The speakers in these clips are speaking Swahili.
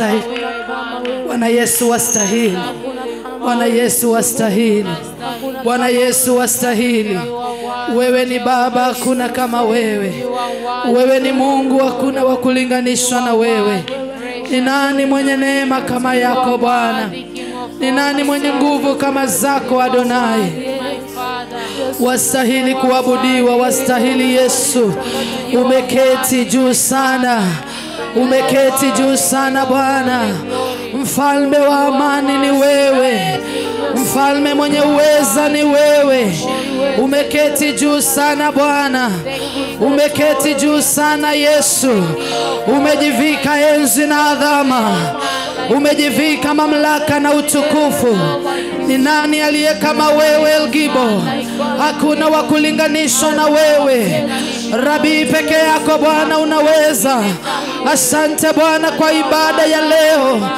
wastahili. Bwana Yesu wastahili. Bwana Yesu wastahili. Bwana Yesu wastahili. Wewe ni Baba, hakuna kama wewe. Wewe ni Mungu, hakuna wa kulinganishwa na wewe. Ni nani mwenye neema kama yako Bwana? Ni nani mwenye nguvu kama zako Adonai? Wastahili kuabudiwa, wastahili Yesu. Umeketi juu sana. Umeketi juu sana Bwana. Mfalme wa amani ni wewe. Mfalme mwenye uweza ni wewe. Umeketi juu sana Bwana. Umeketi juu sana Yesu. Umejivika enzi na adhama. Umejivika mamlaka na utukufu. Ni nani aliye kama wewe El Gibo? Hakuna wa kulinganishwa na wewe. Rabi peke yako Bwana unaweza. Asante Bwana kwa ibada ya leo.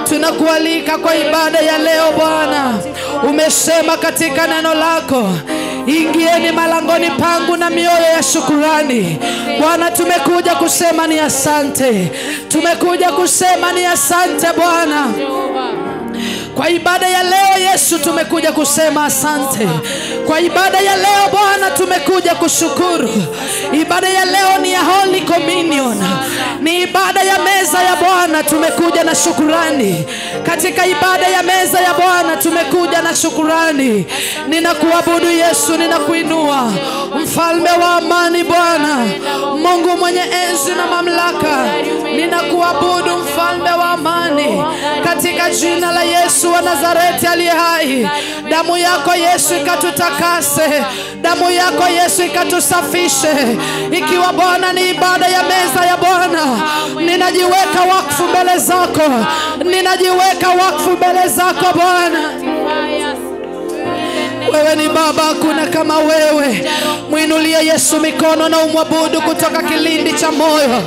Tunakualika kwa ibada ya leo Bwana. Umesema katika neno lako, ingieni malangoni pangu na mioyo ya shukrani. Bwana, tumekuja kusema ni asante. Tumekuja kusema ni asante Bwana. Kwa ibada ya leo Yesu tumekuja kusema asante. Kwa ibada ya leo Bwana tumekuja kushukuru. Ibada ya leo ni ya Holy Communion. Ni ibada ya meza ya Bwana, tumekuja na shukrani. Katika ibada ya meza ya Bwana tumekuja na shukrani. Ninakuabudu Yesu, ninakuinua. Mfalme wa amani Bwana, Mungu mwenye enzi na mamlaka. Ninakuabudu mfalme wa amani. Katika jina la Yesu wa Nazareti aliye hai. Damu yako Yesu ikatutakase. Damu yako Yesu ikatusafishe. Ikiwa Bwana ni ibada ya meza ya Bwana, ninajiweka wakfu mbele zako. Ninajiweka wakfu mbele zako Bwana. Wewe ni Baba, hakuna kama wewe. Mwinulie Yesu mikono na umwabudu kutoka kilindi cha moyo.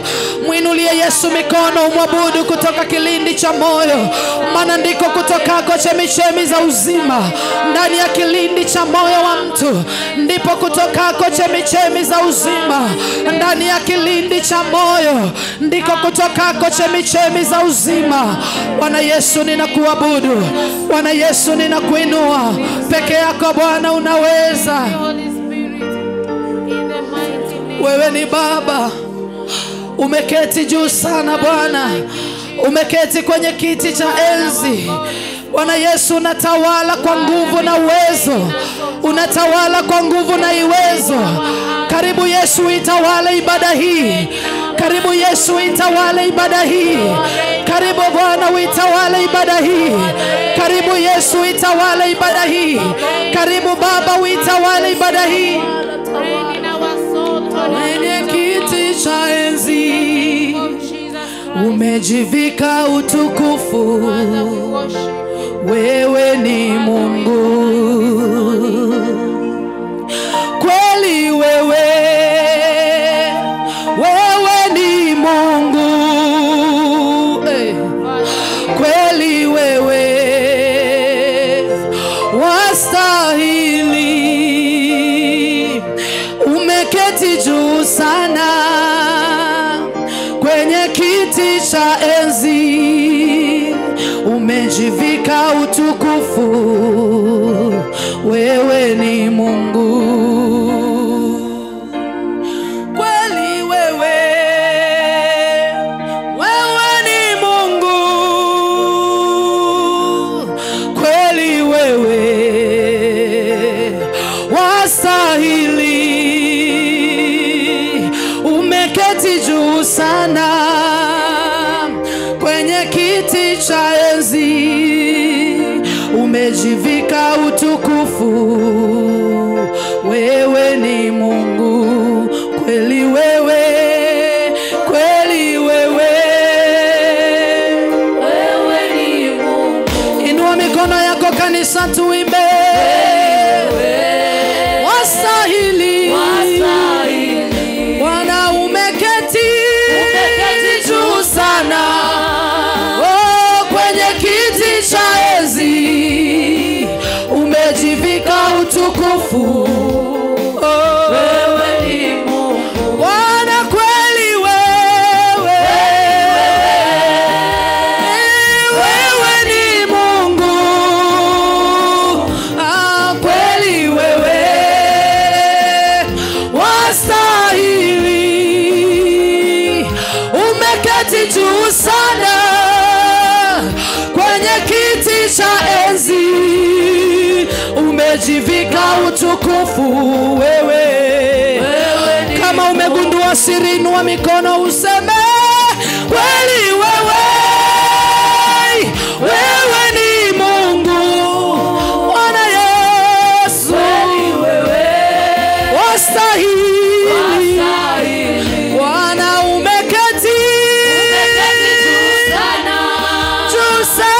Mwinulie Yesu mikono, umwabudu kutoka kilindi cha moyo. Maana ndiko kutokako chemichemi za uzima. Ndani ya kilindi cha moyo wa mtu ndipo kutokako chemichemi za uzima. Ndani ya kilindi cha moyo ndiko kutokako chemichemi za uzima. Bwana Yesu ninakuabudu. Bwana Yesu ninakuinua. Peke yako Bwana unaweza. Wewe ni Baba. Umeketi juu sana Bwana. Umeketi kwenye kiti cha enzi. Bwana Yesu unatawala kwa nguvu na uwezo. Unatawala kwa nguvu na uwezo. Karibu Yesu itawale ibada hii. Karibu Yesu itawale ibada hii. Karibu Bwana uitawale ibada hii. Karibu Yesu itawale ibada hii. Karibu Baba uitawale ibada hii. Mwenye kiti cha enzi umejivika utukufu. Wewe ni Mungu. Kweli wewe ni Mungu. Kweli wewe wastahili. Umeketi juu sana kwenye kiti cha enzi. Umejivika utukufu. Wewe ni Mungu. Kweli wewe ni Mungu. Kweli wewe wastahili. Umeketi juu sana kwenye kiti cha enzi. Umejivika utukufu. Wewe ni Mungu. Kweli wewe ni Mungu. Inua mikono yako kanisa tuimbe. Wastahili. Bwana umeketi juu sana kwenye kiti cha enzi. Umejivika utukufu. Wewe ni Mungu. Bwana kweli wewe cha enzi, umejivika utukufu wewe. Kama umegundua siri, inua mikono useme kweli wewe, wewe ni Mungu. Bwana Yesu, wewe wastahili. Bwana umeketi juu sana,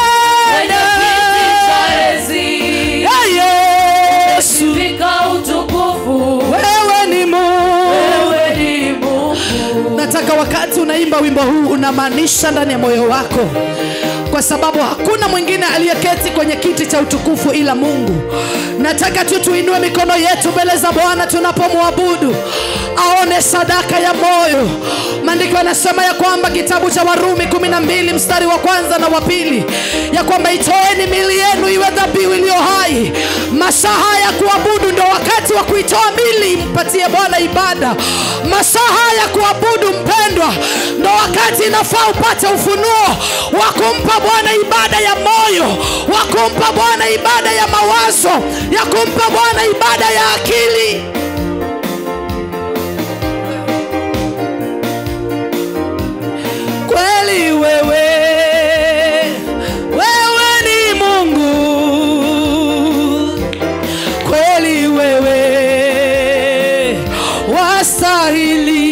Yesu, wewe ni Mungu. Nataka wakati unaimba wimbo huu unamaanisha ndani ya moyo wako, kwa sababu hakuna mwingine aliyeketi kwenye kiti cha utukufu ila Mungu. Nataka tu tuinue mikono yetu mbele za Bwana tunapomwabudu, aone sadaka ya moyo. Maandiko yanasema ya kwamba kitabu cha Warumi 12 mstari wa 1 na wa 2 ya kwamba itoeni miili yenu iwe dhabihu iliyo hai. Masaa ya kuabudu ndio wakati wa kuitoa miili mpatie Bwana ibada. Masaa ya kuabudu mpendwa ndio wakati inafaa upate ufunuo wa kumpa Bwana ibada ya moyo, wa kumpa Bwana ibada ya mawazo, ya kumpa Bwana ibada ya akili. Kweli wewe, wewe ni Mungu. Kweli wewe wastahili.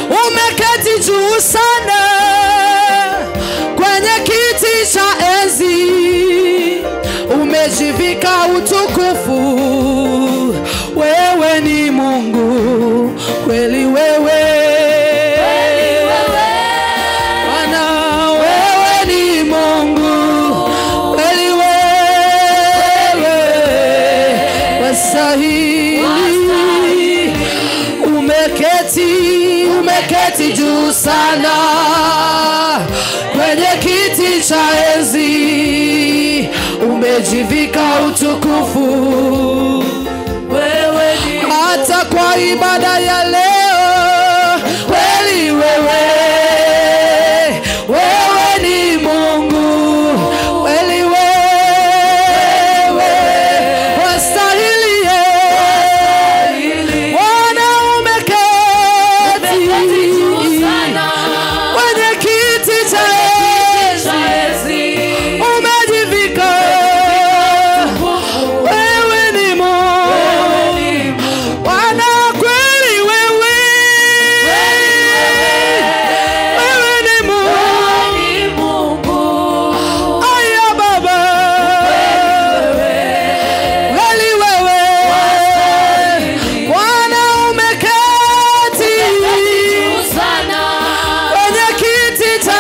Umeketi juu sana kwenye kiti cha enzi, umejivika utukufu. Wewe ni Mungu. Kweli wewe, umeketi juu sana kwenye kiti cha enzi, umejivika utukufu. Wewe ni hata kwa ibada ya leo, kweli wewe, wewe ni Mungu. Kweli wewe wastahili. Bwana umeketi kwenye kiti cha enzi, umejivika. Wewe ni Mungu. Bwana kweli wewe, wewe ni Mungu. Aya Baba, kweli wewe, Bwana umeketi kwenye kiti cha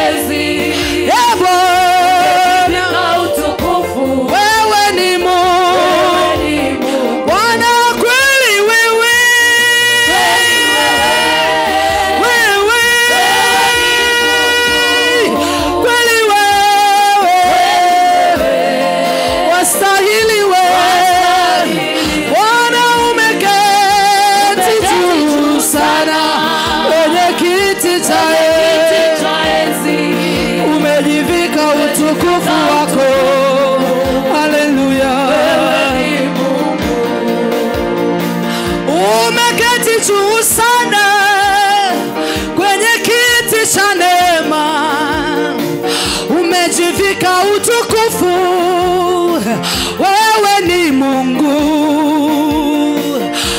enzi. Ya Bwana, wewe ni Mungu. Bwana kweli wewe, wewe kweli wewe wastahili. Wewe Bwana umeketi juu sana kwenye kiti cha enzi, umejivika utukufu wako. Haleluya. Umeketi juu sana kwenye kiti cha neema, umejivika utukufu. Wewe ni Mungu.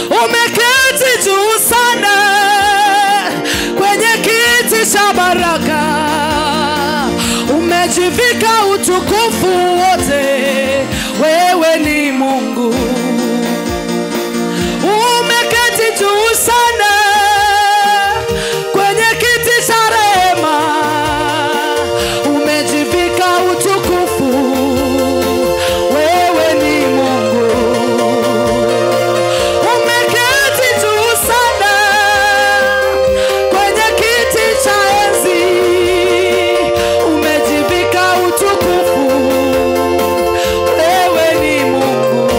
Umeketi juu sana kwenye kiti cha baraka, umejivika utukufu wote. Wewe ni Mungu. Umeketi juu sana kwenye kiti cha rehema, umejivika utukufu. Wewe ni Mungu. Umeketi juu sana kwenye kiti cha enzi, umejivika utukufu. Wewe ni Mungu.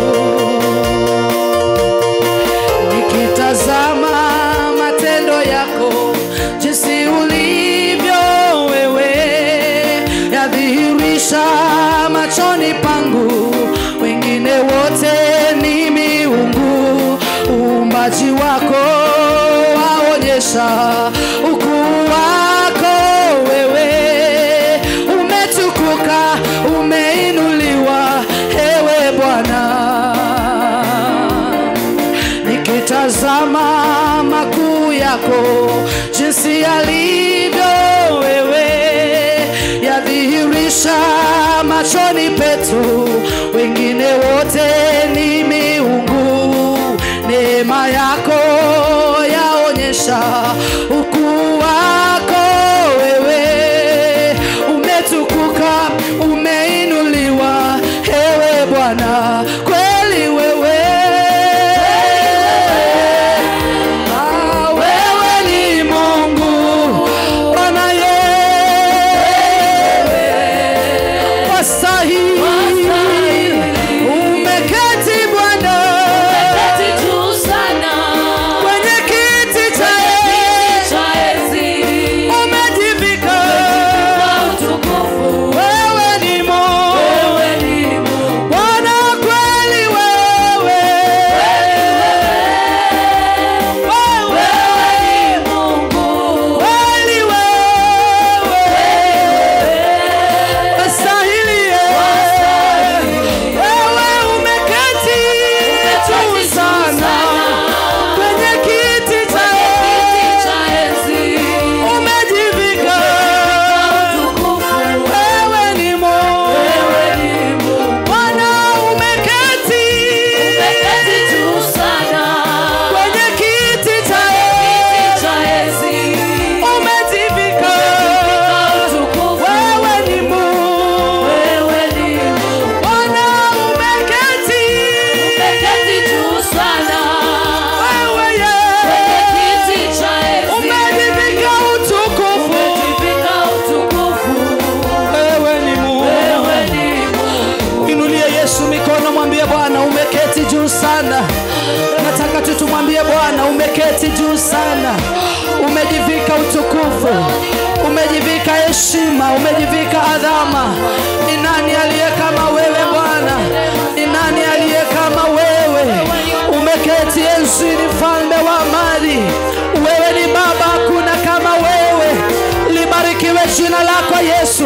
ukuu wako wewe. Umetukuka, umeinuliwa ewe Bwana. Nikitazama makuu yako jinsi yalivyo wewe, yadhihirisha machoni petu, wengine wote ni miungu. Neema yako yaonyesha ukuu wako wewe. Umetukuka, umeinuliwa ewe Bwana. Kweli wewe, wewe ni Mungu Bwana, yeye wastahili. Umeketi Bwana kwenye kiti cha enzi, umejivika utukufu. Wewe ni Mungu Bwana, kweli wewe, wewe ni Mungu kweli wewe, wastahili. Wewe umeketi juu sana kwenye kiti cha enzi, umejivika utukufu. Wewe ni Mungu Bwana, umeketi juu sana kwenye kiti cha enzi, umejivika utukufu. Wewe ni Mungu Bwana, umeketi juu sana wewe, umejivika utukufu. Wewe ni Mungu. Inulie Yesu mikono, mwambie Bwana umeketi juu sana. Nataka tu tumwambie Bwana umeketi juu sana. Umejivika utukufu, umejivika heshima, umejivika adhama. Ni nani aliye kama wewe Bwana? Ni nani aliye kama wewe? Umeketi enzini, mfalme wa amani. Wewe ni Baba, hakuna kama wewe. Libarikiwe jina lako Yesu,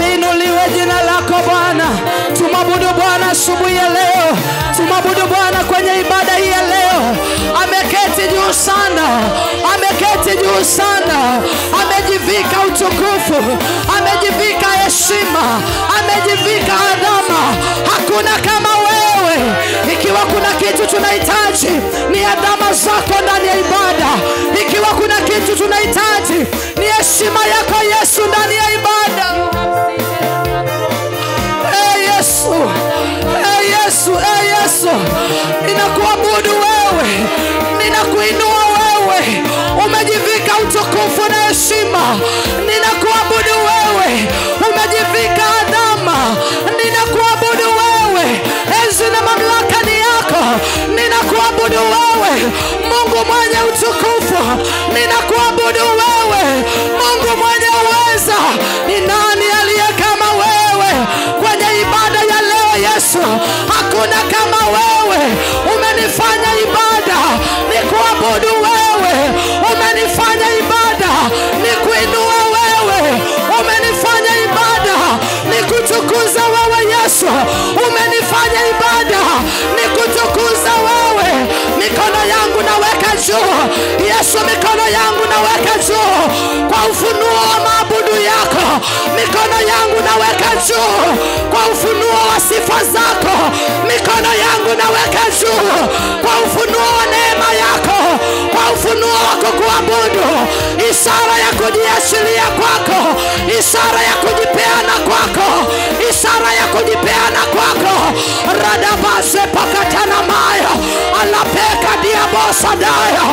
liinuliwe jina lako Bwana. Tumwabudu Bwana asubuhi ya leo, tumwabudu Bwana kwenye ibada hii ya leo. Ameketi juu sana, ameketi juu sana, amejivika utukufu, amejivika heshima, amejivika adhama. Hakuna kama wewe. Ikiwa kuna kitu tunahitaji ni adhama zako ndani ya ibada. Ikiwa kuna kitu tunahitaji ni heshima yako Yesu ndani ya ibada. Yesu, Yesu, Yesu, ninakuabudu wewe, ninakuinua wewe. Umejivika utukufu na heshima. Ninakuabudu wewe, umejivika adhama. Ninakuabudu wewe, enzi na mamlaka ni yako. Ninakuabudu wewe, Mungu mwenye utukufu. Ninakuabudu wewe, Mungu mwenye uweza. Ni nani aliye kama wewe kwenye ibada ya leo Yesu? Hakuna kama wewe. Umenifanya ibada ni kuabudu wewe, umenifanya ibada ni kuinua wewe, umenifanya ibada ni kutukuza wewe Yesu, umenifanya ibada ni kutukuza wewe. Mikono yangu naweka juu Yesu, mikono yangu naweka juu kwa ufunuo wa maabudu yako. Mikono yangu naweka juu kwa ufunuo wa sifa zako. Mikono yangu naweka juu kwa ufunuo wa neema yako, kwa ufunuo wako kuabudu. Ishara ya kujiachilia kwako, ishara ya kujipeana kwako, ishara ya kujipeana kwako. Radabase pakatana maya alapeka diabosa daya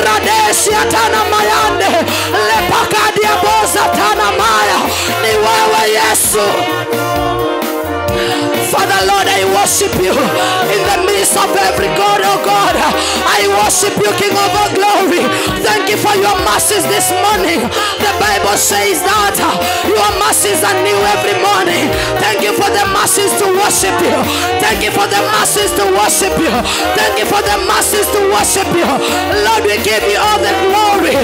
radeshi atana mayande lepaka diabosa tana maya. Ni wewe Yesu. Father Lord, I worship you in the midst of every God, oh God. I worship you, King of all glory. Thank you for your mercies this morning. The Bible says that your mercy mercies are new every morning. Thank you for the mercies to worship you. Thank you for the mercies to worship you. Thank you for the mercies to worship you. Lord, we give you all the glory.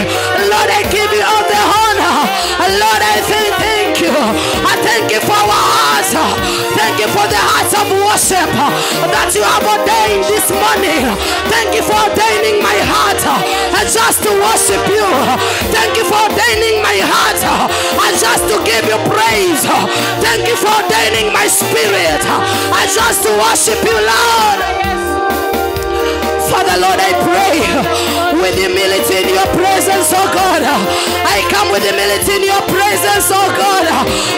Lord, I give you all the honor. Lord, I thank you. I thank you for our hearts. Thank you for the hearts of worship that you have ordained this morning. Thank you for ordaining my heart just to worship you. Thank you for ordaining my heart just to give you praise. Thank you for ordaining my spirit just to worship you, Lord. Father, Lord, I pray with humility in your presence, oh God. I come with humility in your presence, oh God.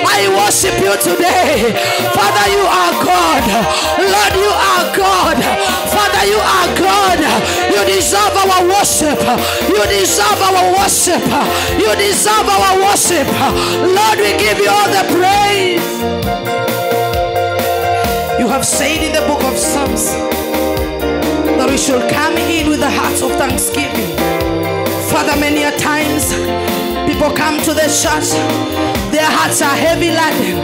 I worship you today. Father, you are God. Lord, you are God. Father, you are God. You deserve our worship. You deserve our worship. You deserve our worship. Lord, we give you all the praise. You have said in the book of Psalms that we should come in with the hearts of thanksgiving. Father, many a times people come to the church, their hearts are heavy laden,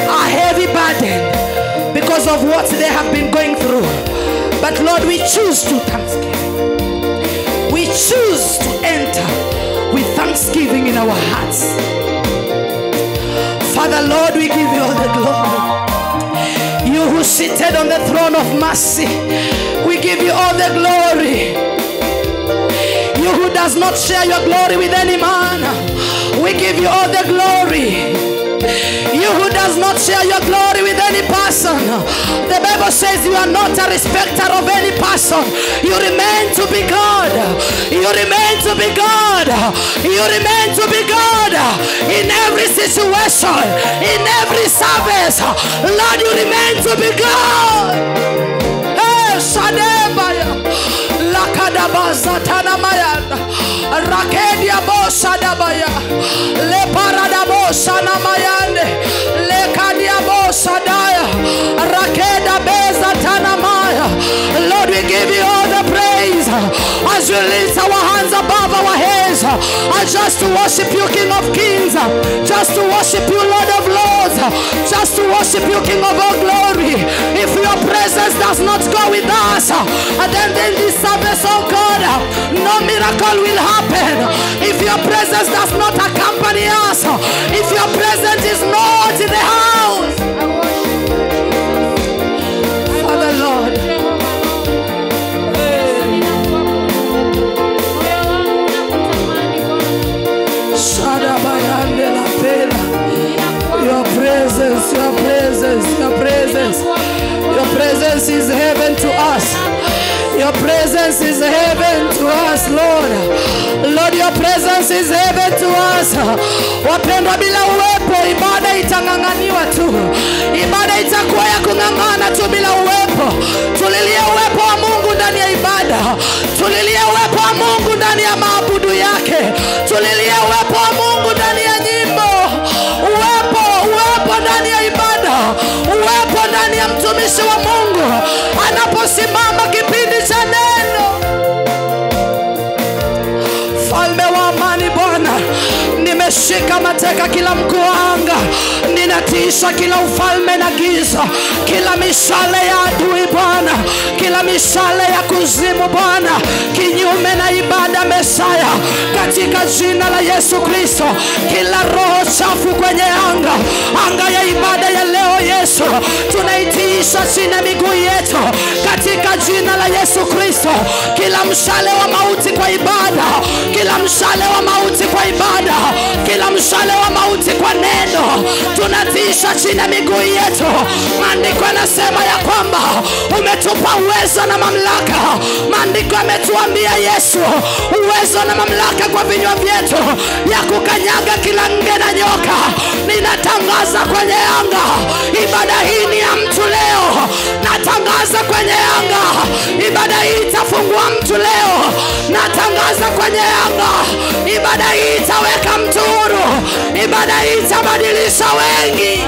are heavy burdened because of what they have been going through. But Lord, we choose to thanksgiving. We choose to enter with thanksgiving in our hearts. Father, Lord, we give you all the glory. You who seated on the throne of mercy, we give you all the glory. You who does not share your glory with any man, we give you all the glory. You who does not share your glory with any person, the Bible says you are not a respecter of any person. You remain to be God. You remain to be God. You remain to be God in every situation, in every service. Lord, you remain to be God. Hey, Shadebaya, Lakadaba Satana Mayanda, Rakedia Bosadabaya, Leparadabo Sanamayande, Lekadiabo Sadaya, Rakeda Bezatana Maya. Lord, we give you all the praise as we lift our hands above our heads, just to worship you, King of Kings, just to worship you, Lord of Lords, just to worship you, King of all glory. If your presence does not go with us, then in this service, oh God, no miracle will happen. If your presence does not accompany us, if your presence is not in the house, Father Lord, your presence, your presence, your presence, your presence is heaven to us. Your presence is heaven to us, Lord. Lord, your presence is heaven to us. Wapendwa, bila uwepo ibada itang'ang'aniwa tu. Ibada itakuwa ya kung'ang'ana tu bila uwepo. Tulilie uwepo wa Mungu ndani ya ibada. Tulilie uwepo wa Mungu ndani ya maabudu yake. Tulilie uwepo wa Mungu ndani ya nyimbo. Uwepo ndani ya ibada. Uwepo ndani ya mtumishi wa Mungu anaposimama kipindi cha neno. Falme wa amani Bwana, nimeshika mateka kila mkuu wa anga, ninatiisha kila ufalme na giza, kila mishale ya adui Bwana, kila mishale ya kuzimu Bwana, kinyume na ibada Mesaya, katika jina la Yesu Kristo. Kila roho chafu kwenye anga ya ibada ya leo Yesu, tunaitiisha chini ya miguu yetu katika jina la Yesu Kristo. Kila mshale wa mauti kwa ibada, kila mshale wa mauti kwa ibada, kila mshale wa mauti kwa neno, tunatiisha chini ya miguu yetu. Maandiko yanasema ya kwamba umetupa uwezo na mamlaka. Maandiko yametuambia Yesu, uwezo na mamlaka kwa vinywa vyetu ya kukanyaga kila nge na nyoka. Ninatangaza kwenye anga, ibada hii ni ya mtu leo. Natangaza kwenye anga, ibada hii itafungua mtu leo. Natangaza kwenye anga, ibada hii itaweka mtu huru. Ibada hii itabadilisha wengi.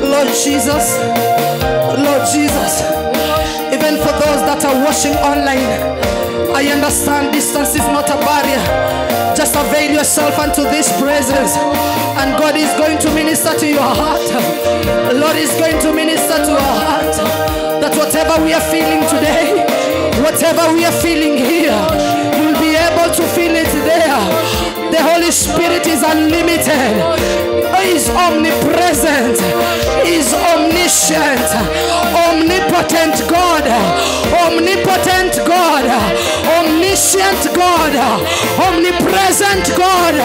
Lord Jesus, Lord Jesus, if even for those that are watching online, I understand distance is not a barrier. Just avail yourself unto this presence, and God is going to minister to your heart. The Lord is going to minister to our heart, that whatever we are feeling today, whatever we are feeling here, you'll be able to feel it there. The Holy Spirit is unlimited. He is omnipresent. He is omniscient. Omnipotent God. Omnipotent God. Omniscient God. Omnipresent God.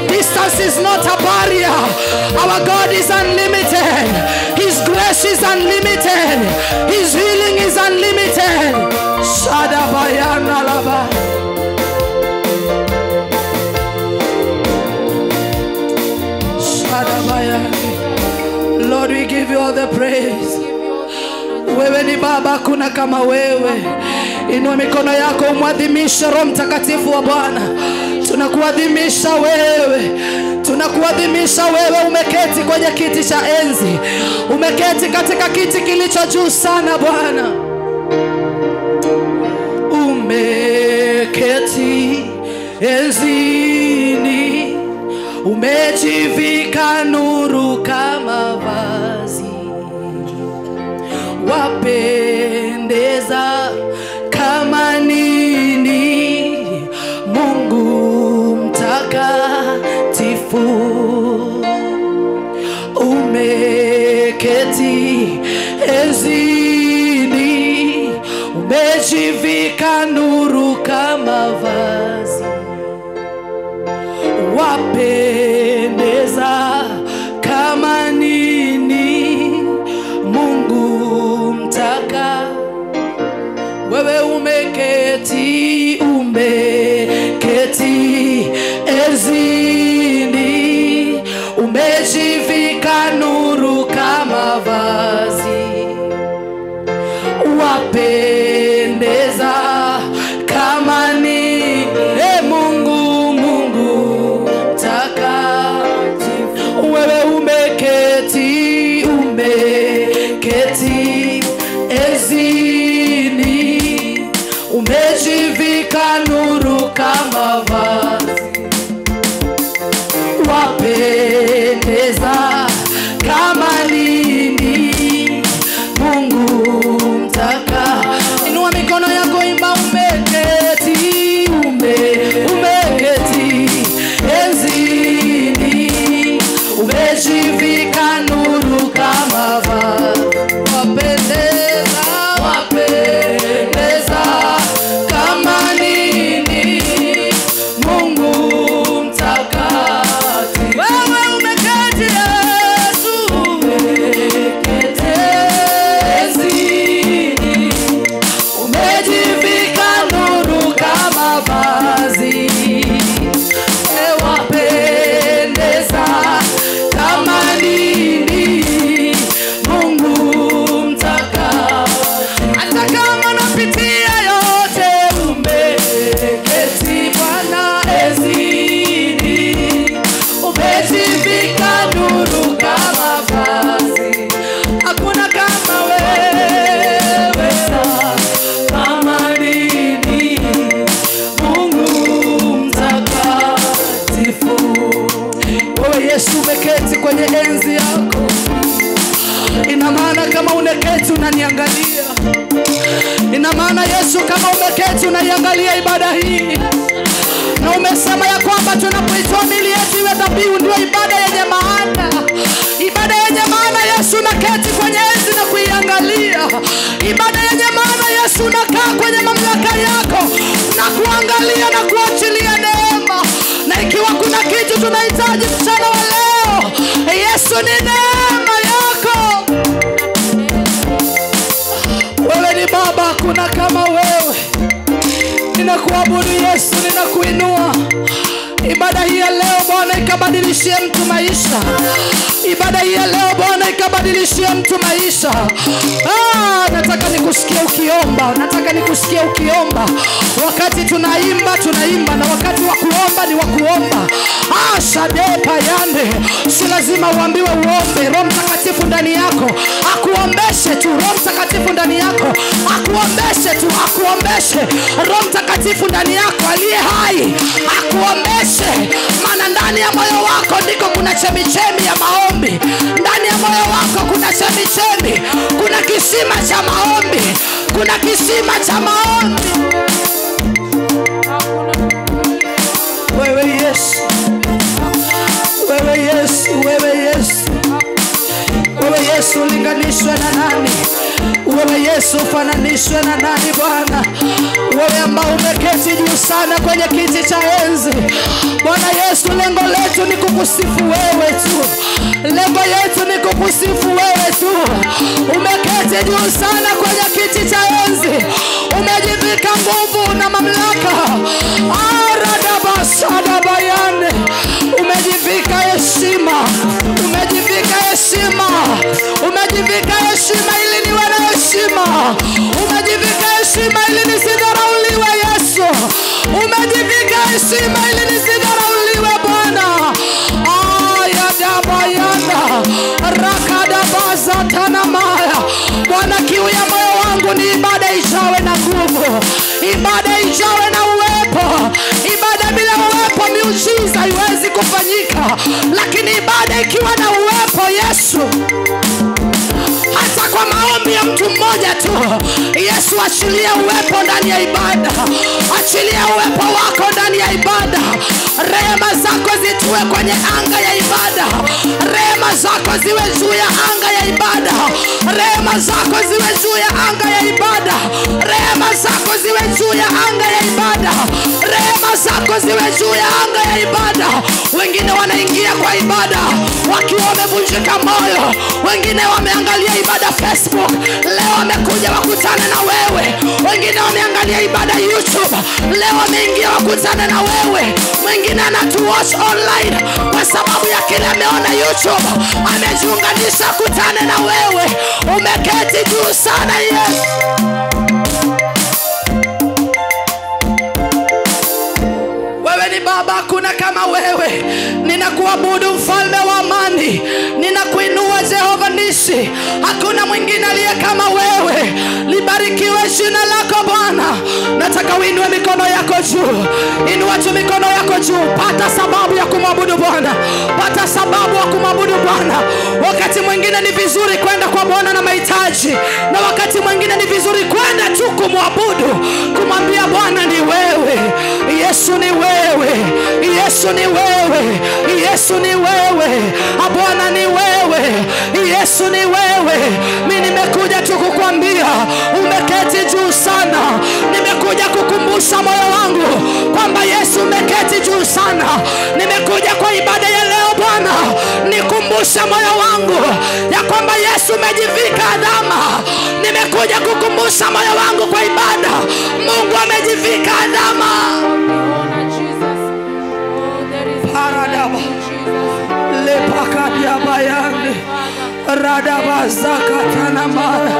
Distance is not a barrier. Our God is unlimited. His grace is unlimited. His healing is unlimited. Shadabayana lava. Lord, we give you all the praise. Wewe ni Baba, kuna kama wewe. Inua mikono yako umwadhimisha Roho Mtakatifu wa Bwana. Tunakuadhimisha wewe. Tunakuadhimisha wewe, umeketi kwenye kiti cha enzi. Umeketi katika kiti kilicho juu sana Bwana. Umeketi enzini. Umejivika nuru kama vazi. Wapendeza kama nini, Mungu mtakatifu. Umeketi enzini. Umejivika nuru kama vazi. Wapendeza kama nini, Mungu mtaka. Wewe umeketi, umeketi enzini. Umejivika nuru kama vazi. Wapendeza kama nini, Mungu mtakatifu. Wewe umeketi, umeketi enzini. Umejivika nuru kama vazi. Wapendeza kama nini, Mungu mtaka. Inua mikono yako, imba umeketi, umeketi enzini. Umejivika nuru kama vazi. Wapendeza, wapendeza kama nini, Mungu mtakatifu. Wewe umeketi Yesu, umeketi enzini. Umejivika nuru kama vazi. Wapendeza kama nini, Mungu mtakatifu. Hata kama unapitia yote, umeketi Bwana enzini. Umejivika nuru kama vazi. Hakuna kama wewe, kama nini, Mungu mtakatifu. Wewe Yesu umeketi kwenye enzi yako. Ina maana kama unaketi unaniangalia. Ina maana Yesu kama umeketi unaiangalia ibada hii. Na umesema ya kwamba tunapoitoa miili yetu iwe dhabihu, ndio ibada yenye maana. Ibada yenye maana Yesu unaketi kwenye enzi na kuiangalia. Ibada yenye maana Yesu unakaa kwenye mamlaka yako na kuangalia na kuachilia neema. Na ikiwa kuna kitu tunahitaji mchana wa leo, Yesu ni neema yako. Wewe ni Baba, hakuna kama wewe. Ninakuabudu Yesu, ninakuinua. Ibada hii ya leo Bwana ikabadilishie mtu maisha. Ibada hii ya leo Bwana ikabadilishie mtu maisha. Nataka nikusikie ukiomba. Nataka nikusikie ukiomba. Wakati tunaimba na wakati wa kuomba ni wa kuomba. Shadepa yande. Si lazima uambiwe uombe. Roho Mtakatifu ndani yako akuombeshe tu. Roho Mtakatifu ndani yako akuombeshe tu. Akuombeshe. Roho Mtakatifu ndani yako aliye hai akuombeshe. Maana ndani ya moyo wako ndiko kuna chemichemi ya maombi. Ndani ya moyo wako kuna chemichemi. Kuna kisima cha maombi. Kuna kisima cha maombi. Wewe Yesu. Wewe Yesu. Wewe Yesu. Wewe Yesu linganishwe na nani? Wewe Yesu fananishwe na nani Bwana? Wewe ambao umeketi juu sana kwenye kiti cha enzi. Bwana Yesu, lengo letu ni kukusifu wewe tu. Lengo yetu ni kukusifu wewe tu. Umeketi juu sana kwenye kiti cha enzi. Umejivika nguvu na mamlaka. Aradabasadabayane. Umejivika heshima. Umejivika heshima. Umejivika heshima ili niwe na heshima. Umejivika heshima ili nisidharauliwe Yesu. Umejivika heshima ili nisidharauliwe Bwana. Ayadabayana. Rakadabazatanamaya. Bwana, kiu ya moyo wangu ni ibada ijawe na nguvu. Ibada ijawe na uwepo. Ibada bila uwepo miujiza haiwezi kufanyika. Lakini ibada ikiwa na uwepo Yesu, hata kwa maombi ya mtu mmoja tu, Yesu achilia uwepo ndani ya ibada. Achilia uwepo wako ndani ya ibada. Rehema zako zitue kwenye anga ya ibada. Rehema zako ziwe juu ya anga ya ibada. Rehema zako ziwe juu ya anga ya ibada. Rehema zako ziwe juu ya anga ya ibada. Rehema zako ziwe juu ya anga ya ibada. Wengine wanaingia kwa ibada wakiwa wamevunjika moyo. Wengine wameangalia ibada Facebook, leo wamekuja wakutane na wewe. Wengine wameangalia ibada YouTube, leo wameingia wakutane na wewe. Mwingine anatuwatch online kwa sababu ya kile ameona YouTube, amejiunganisha kutane na wewe. Umeketi juu sana Yesu. Wewe ni Baba, hakuna kama wewe. Ninakuabudu mfalme wa amani. Ninakuinua Jehova Nisi. Hakuna mwingine aliye kama wewe. Libarikiwe jina lako Bwana. Nataka uinue mikono yako juu. Inua tu mikono yako juu. Pata sababu ya kumwabudu Bwana. Pata sababu ya kumwabudu Bwana. Wakati mwingine ni vizuri kwenda kwa Bwana na mahitaji, na wakati mwingine ni vizuri kwenda tu kumwabudu, kumwambia Bwana ni wewe. Yesu ni wewe. Yesu ni wewe. Yesu ni wewe. Bwana ni wewe. Yesu ni wewe. Mimi nimekuja tu kukuambia umeketi juu sana. Nimekuja kukumbusha moyo wangu kwamba Yesu umeketi juu sana. Nimekuja kwa ibada ya leo Bwana nikumbusha moyo wangu ya kwamba Yesu umejivika adama. Nimekuja kukumbusha moyo wangu kwa ibada, Mungu amejivika adama. Paradaba lepakadia bayande radabazakatanamaya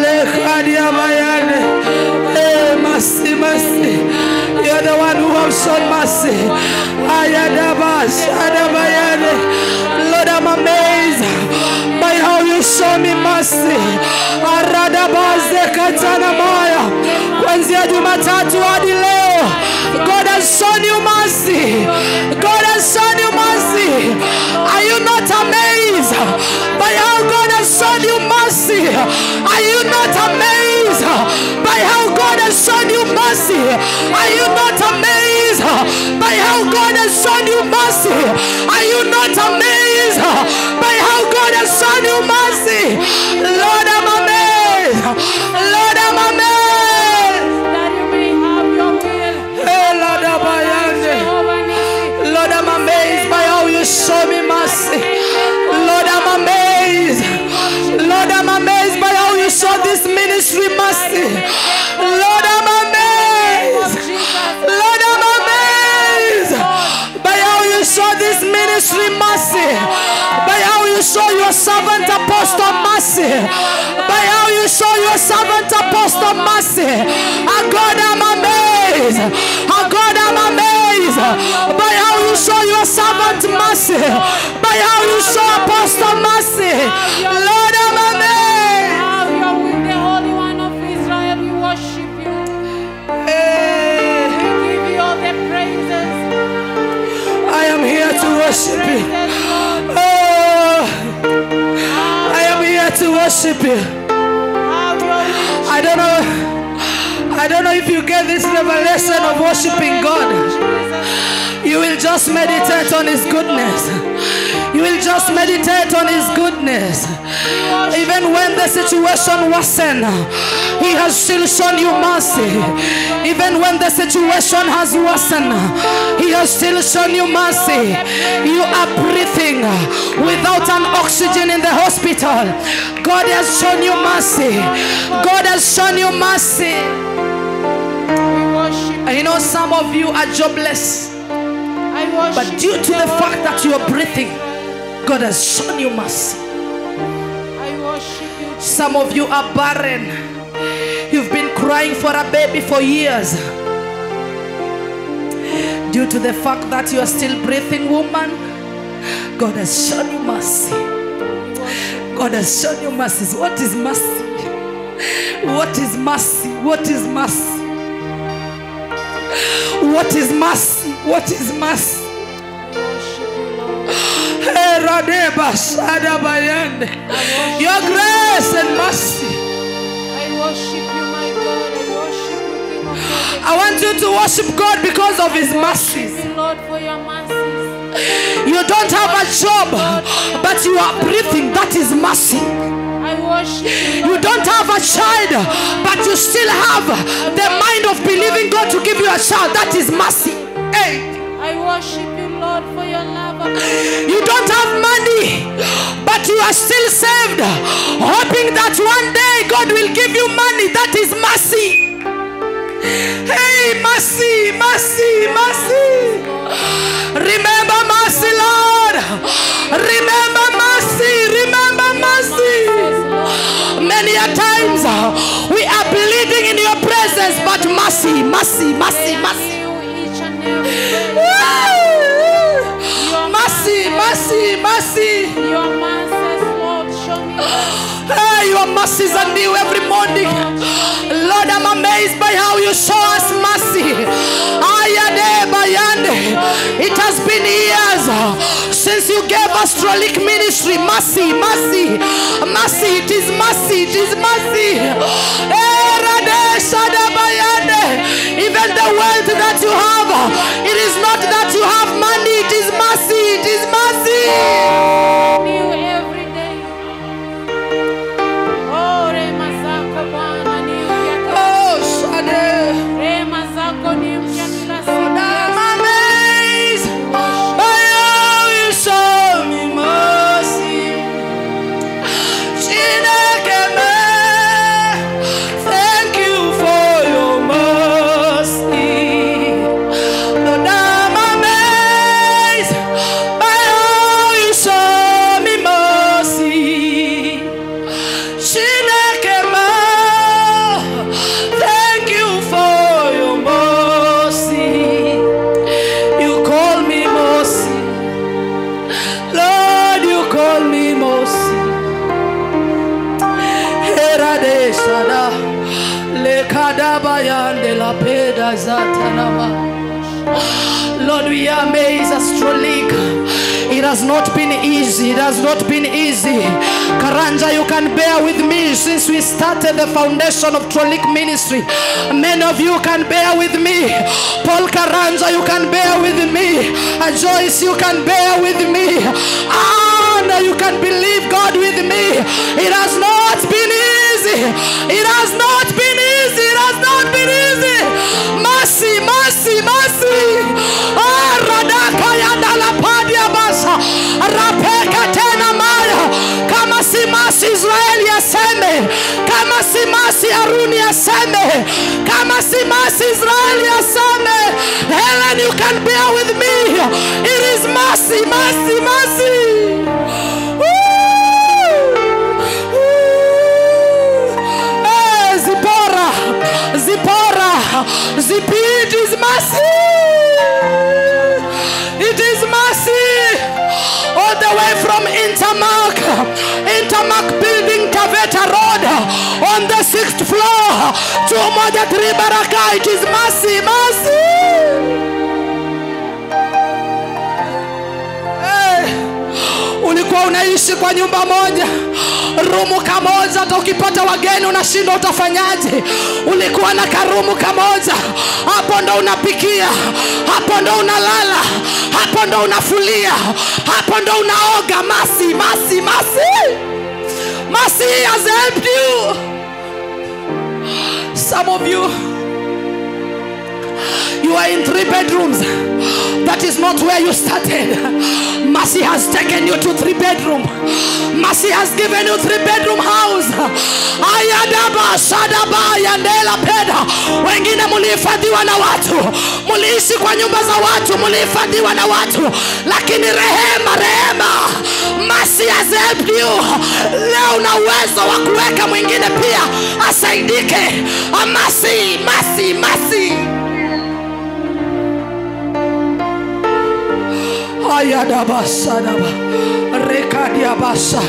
lekadia bayande. Mercy, mercy. You're the one who has shown mercy. Ayadabashadabayande. Lord, I'm amazed by how you show me mercy. Aradabazekatanamaya. Kuanzia Jumatatu hadi leo, God has shown you mercy. God has shown you mercy. Are you not amazed by how God has shown you mercy? Are you not amazed by how God has shown you mercy? Are you not amazed by how God has shown you mercy? Are you not amazed by how God has shown you mercy? Lord, I'm amazed. Lord, I'm amazed. That you may have your will. Hey, Lord, Lord, I'm amazed by how you show me mercy. Lord, I'm amazed. Lord, I'm amazed by how you show this ministry mercy. Lord, I'm amazed. Lord, I'm amazed. you show your servant Apostle mercy. By how you show your servant Apostle mercy. Oh God, I'm amazed. Oh God, I'm amazed. By how you show your servant mercy. By how you show Apostle mercy. Lord, I'm amazed. Have your will, the Holy One of Israel. We worship you. We give you all the praises. I am here to worship you. I am here to worship you. I don't know if you get this revelation of worshiping God. You will just meditate on His goodness. You will just meditate on His goodness. Even when the situation wasn't, He has still shown you mercy. Even when the situation has worsened, He has still shown you mercy. You are breathing without an oxygen in the hospital. God has shown you mercy. God has shown you mercy. I know some of you are jobless, but due to the fact that you are breathing, God has shown you mercy. Some of you are barren. You've been crying for a baby for years. Due to the fact that you are still breathing, woman, God has shown you mercy. God has shown you mercy. What is mercy? What is mercy? What is mercy? What is mercy? What is mercy? Your grace and mercy. I worship you, my God. I worship you, King of glory. I want you to worship God because of His mercies. Thank you, Lord, for your mercies. You don't have a job, but you are breathing. That is mercy. I worship you. You don't have a child, but you still have the mind of believing God to give you a child. That is mercy. Hey. I worship you, Lord, for your love. You don't have money, but you are still saved, hoping that one day God will give you money. That is mercy. Hey, mercy, mercy, mercy. Remember mercy, Lord. Remember mercy. Remember mercy. Many a times we are bleeding in your presence, but mercy, mercy, mercy, mercy. Mercy, mercy, mercy. Your mercies, Lord, show me mercy. Hey, your mercies are new every morning. Lord, I'm amazed by how you show us mercy. It has been years since you gave us Trolic ministry. Mercy, mercy, mercy. It is mercy, it is mercy. Even the wealth that you have, it is not that you have money, it is mercy, it is mercy. New every day. Oh, Rema Zako Bwana ni mpya. Oh, Shade. Rema Zako ni mpya kila siku. I'm amazed by how you show me mercy. Chinekeme, thank you for your mercy. Lord, I'm amazed by how you show me mercy. Chinekeme, thank you for your mercy. You call me mercy. Lord, you call me mercy. Herade Sada Lekadaba Yande La Peda Zatanama. Lord, we are amazed as Trolic. It has not been easy. It has not been easy. Karanja, you can bear with me since we started the foundation of Trolic ministry. Many of you can bear with me. Paul Karanja, you can bear with me. Joyce, you can bear with me. Anna, you can believe God with me. It has not been easy. It has not been easy. It has not been easy. Mercy, mercy, mercy. Radaka yandala padia basa. Rapeka tena maya. Kama si masi Israeli aseme. Kama si masi Aruni aseme. Kama si masi Israeli aseme. Helen, you can bear with me. It is mercy, mercy, mercy. Woo! It is mercy. It is mercy. All the way from Intermark Building, Taveta Road, on the 6th floor to Moja 3 Baraka. It is mercy, mercy. Ulikuwa unaishi kwa nyumba moja, rumu kamoja, hata ukipata wageni unashindwa utafanyaje. Ulikuwa na karumu kamoja, hapo ndo unapikia, hapo ndo unalala, hapo ndo unafulia, hapo ndo unaoga. Mercy, mercy, mercy. Mercy has helped you. Some of you are in 3 bedrooms. That is not where you started. Mercy has taken you to 3 bedroom. Mercy has given you 3 bedroom house. Ayadaba, Shadaba, Yandela Peda. Wengine mulihifadhiwa na watu, muliishi kwa nyumba za watu, mulihifadhiwa na watu, lakini rehema. Mercy has helped you. Leo una uwezo wa kuweka mwingine pia asaidike. Mercy, mercy, mercy. Ayadabasadaba rekadiabasa.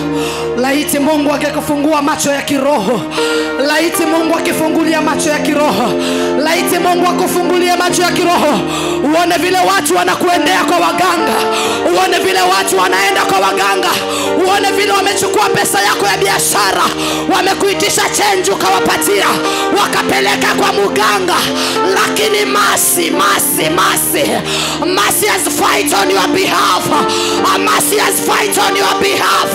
Laiti Mungu angekufungua macho ya kiroho. Laiti Mungu akifungulia macho ya kiroho. Laiti Mungu akufungulie macho ya kiroho. Uone vile watu wanakuendea kwa waganga. Uone vile watu wanaenda kwa waganga. Uone vile wamechukua pesa yako ya biashara, wamekuitisha change ukawapatia, wakapeleka kwa muganga. Lakini mercy, mercy, mercy. Mercy has fight on your behalf. Mercy has fight on your behalf.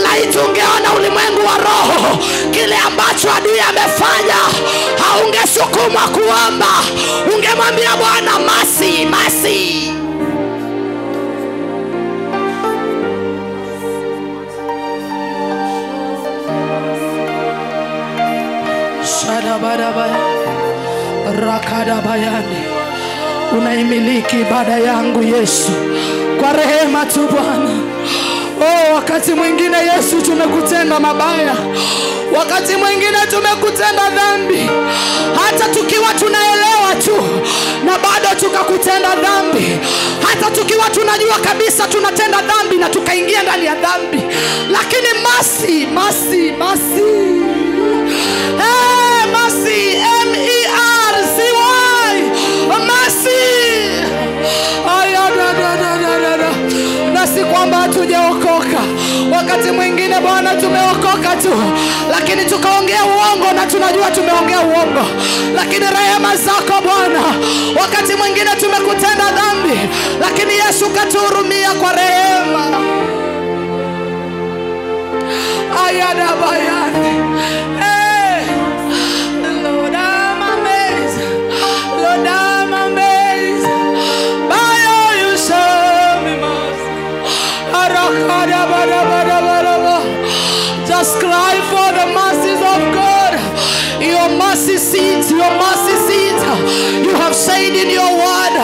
Laiti ungeona ulimwengu wa roho kile ambacho adui amefanya, haungesukumwa kuomba. Ungemwambia Bwana mercy, mercy. Shadabadabaya rakadabayani. Unaimiliki ibada yangu Yesu kwa rehema tu Bwana. Wakati mwingine Yesu tumekutenda mabaya, wakati mwingine tumekutenda dhambi, hata tukiwa tunaelewa tu na bado tukakutenda dhambi, hata tukiwa tunajua kabisa tunatenda dhambi na tukaingia ndani ya dhambi. Lakini mercy, mercy, mercy. Mercy, M-E-R-C-Y, mercy. Na si kwamba hatujaokoka. Wakati mwingine Bwana tumeokoka tu, lakini tukaongea uongo na tunajua tumeongea uongo. Lakini rehema zako Bwana, wakati mwingine tumekutenda dhambi, lakini Yesu katuhurumia kwa rehema. Ayadabayani. Lord, I'm amazed. Lord, I'm amazed by all you show me mercy. Just cry for the mercies of God. Your mercy seat, your mercy seat. You have said in your word,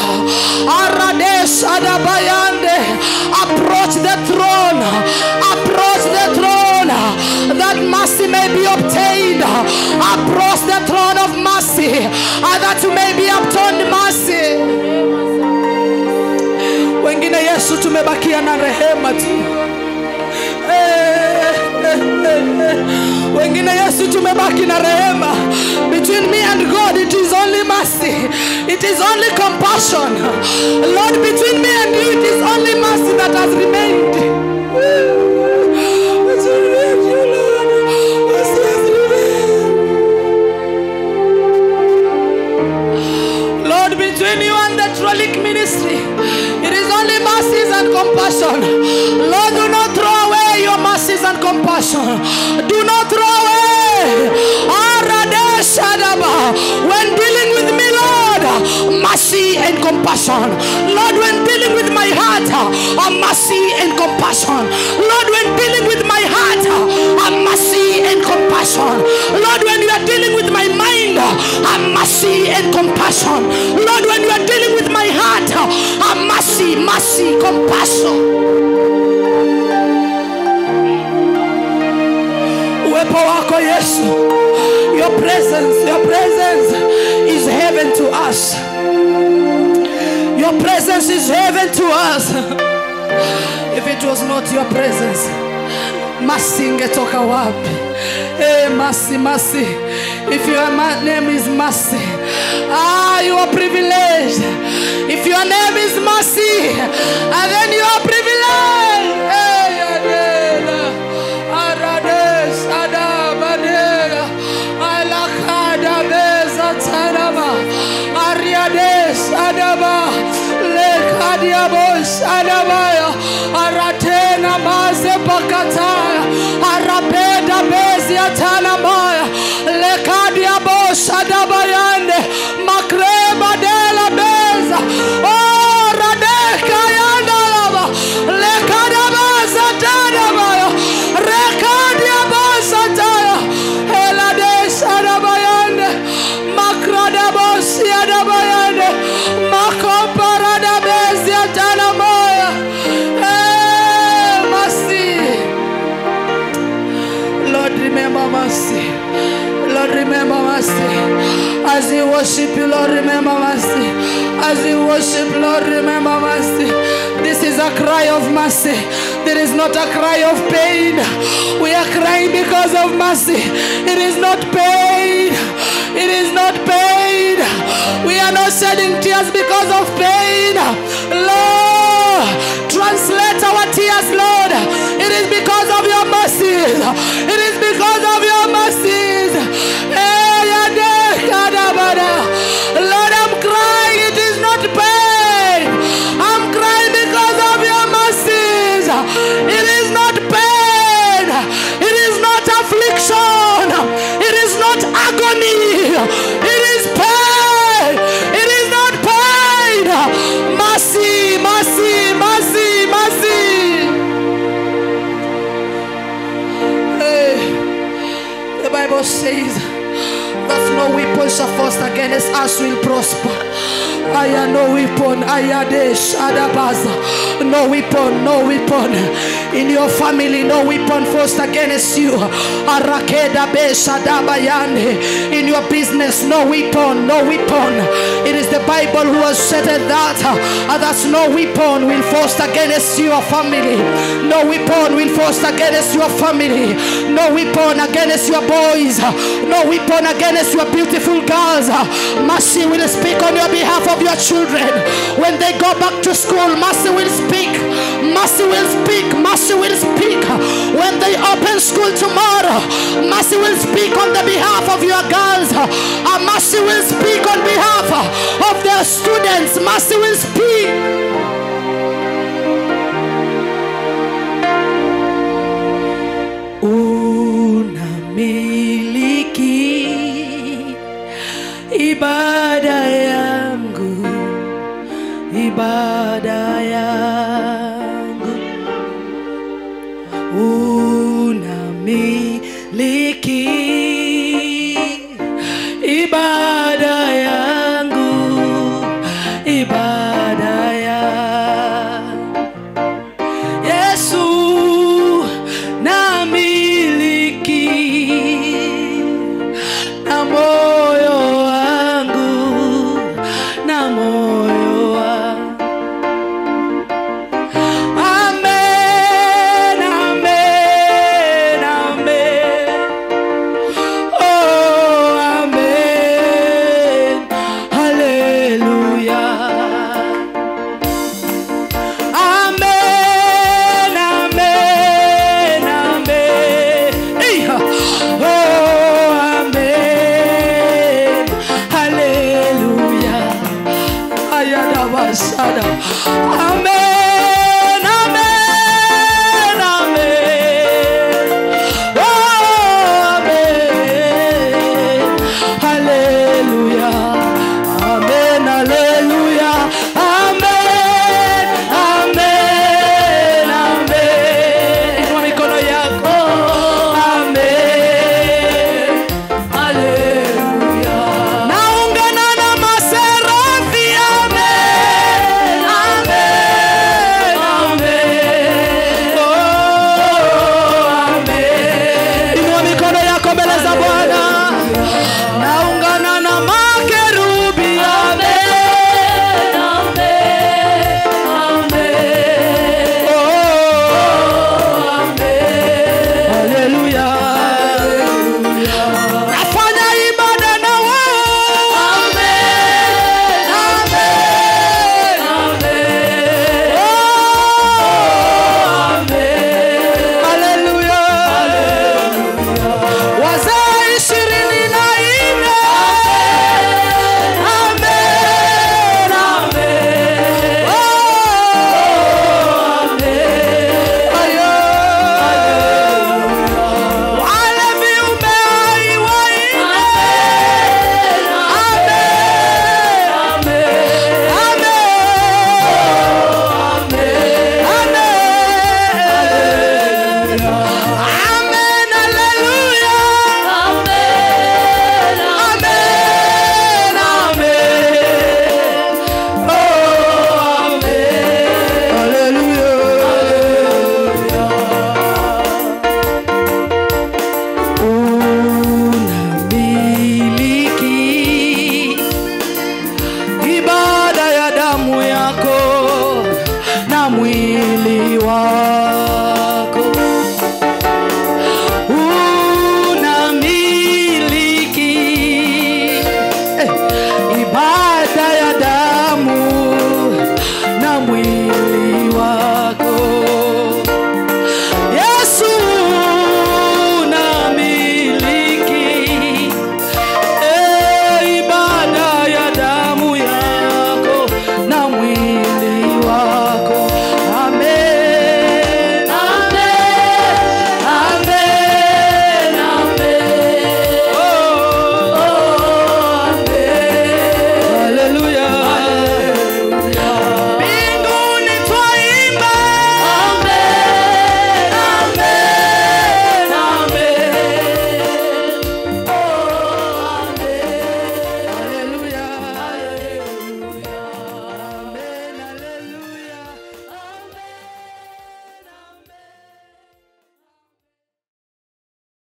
Aradesh Adabayande, approach the throne, approach the throne, that mercy may be obtained. Approach the throne of mercy, and that you may be obtained mercy. Wengine Yesu tumebakia na rehema tu. Wengine Yesu tumebaki na rehema. Between me and God it is only mercy, it is only compassion. Lord, between me and you it is only mercy that has remained. Lord, between you and the Trolic ministry it is only mercies and compassion. Lord, do not throw away your mercies and compassion. Do not throw away. When dealing with me, Lord, mercy and compassion. Lord, when dealing with my heart, mercy and compassion. Lord, when dealing with my heart, mercy and compassion. Lord, when you are dealing with my mind, mercy and compassion. Lord, when you are dealing with my heart, mercy, mercy, compassion. Uwepo wako Yesu, your presence is heaven us. Your presence is heaven to us. If it was not your presence, mercy ingetoka wapi? Hey, mercy, mercy. If your name is mercy, you are privileged. If your name is mercy, and then you are privileged. Hey, Adela, Arades, Adabadela, Alakada Beza Tanama, Ariades, Adaba, Lekadiabos, Adabaya, Aratena Maze Pakataya, Arapeda Bezia Tanamaya, Lekadiabos, Adabayande, Makreba de la Beza, oh Radeka Yandalava, Lekadabaza Tanamaya, Rekadiabosa Taya, Elades Adabayande, Makradabos Yadabayande, Makomparada Bezia Tanamaya. Remember mercy. Lord, remember mercy. As you worship you, Lord, remember mercy. As you worship, Lord, remember mercy. This is a cry of mercy. There is not a cry of pain. We are crying because of mercy. It is not pain. It is not pain. We are not shedding tears because of pain. Lord, translate our tears, Lord. It is because of your mercies. It is because of your mercies. Lord, I'm crying. It is not pain. I'm crying because of your mercies. It is not pain. It is not affliction. It is not agony. It is pain. It is not pain. Mercy, mercy, mercy, mercy. Hey, the Bible says that no weapon shall force against us will prosper. I am no weapon. I am Adabaza. No weapon, no weapon. In your family, no weapon forced against you. Arakeda Beshadabayane. In your business, no weapon, no weapon. It is the Bible who has said that no weapon will forced against your family. No weapon will forced against your family. No weapon against your boys. No weapon against your beautiful girls. Mercy will speak on your behalf of your children. When they go back to school, mercy will speak. Mercy will speak. Mercy will speak. When they open school tomorrow, mercy will speak on the behalf of your girls. Mercy will speak on behalf of their students. Mercy will speak. Unamiliki ibada yangu, ibada yangu. Unamiliki ibada yangu, ibada yangu. Yesu namiliki na moyo wangu, na moyo wangu. Amen, amen, amen. Oh, amen. Hallelujah. Amen, amen, amen. Hey, oh, amen. Hallelujah. Ayadabasada. Amen.